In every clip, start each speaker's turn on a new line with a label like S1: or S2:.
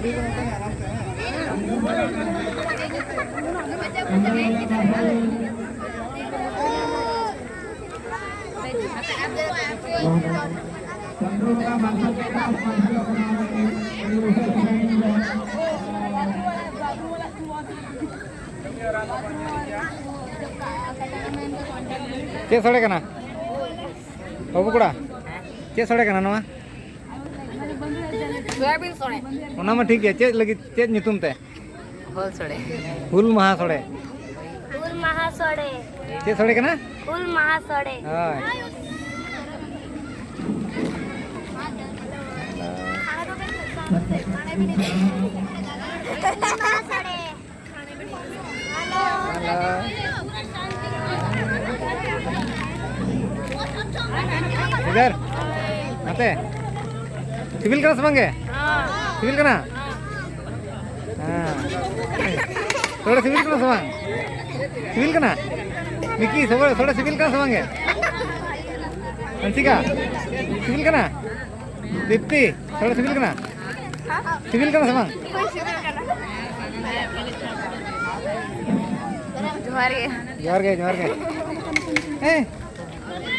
S1: चे सड़े कना बाबू कुड़ा चे सड़े कना नवा
S2: सोयाबीन सोडे
S1: ओना में ठीक है चे लगी चे नितुम ते
S2: होल सोडे
S1: हुल महा सड़े चे सड़े कना
S3: हुल महासोडे
S1: हाय इधर आते सिविल कना समंगे सिविल कना थोड़ा सिविल कना समंग सिविल कना मिकी थोड़ा सिविल कना समंगे अंशिका सिविल कना दीप्ति थोड़ा सिविल कना समंग जोहार के ए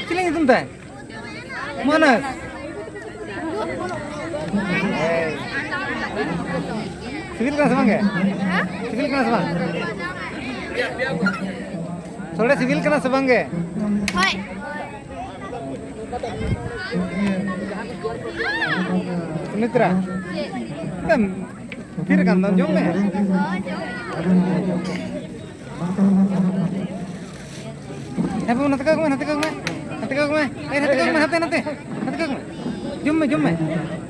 S1: चिलिंग तुम ता मानस सिविल कना समंगे थोड़ा सिविल कना समंगे सुमित्रा फिर कंदम जो में है वो नते का में जुम में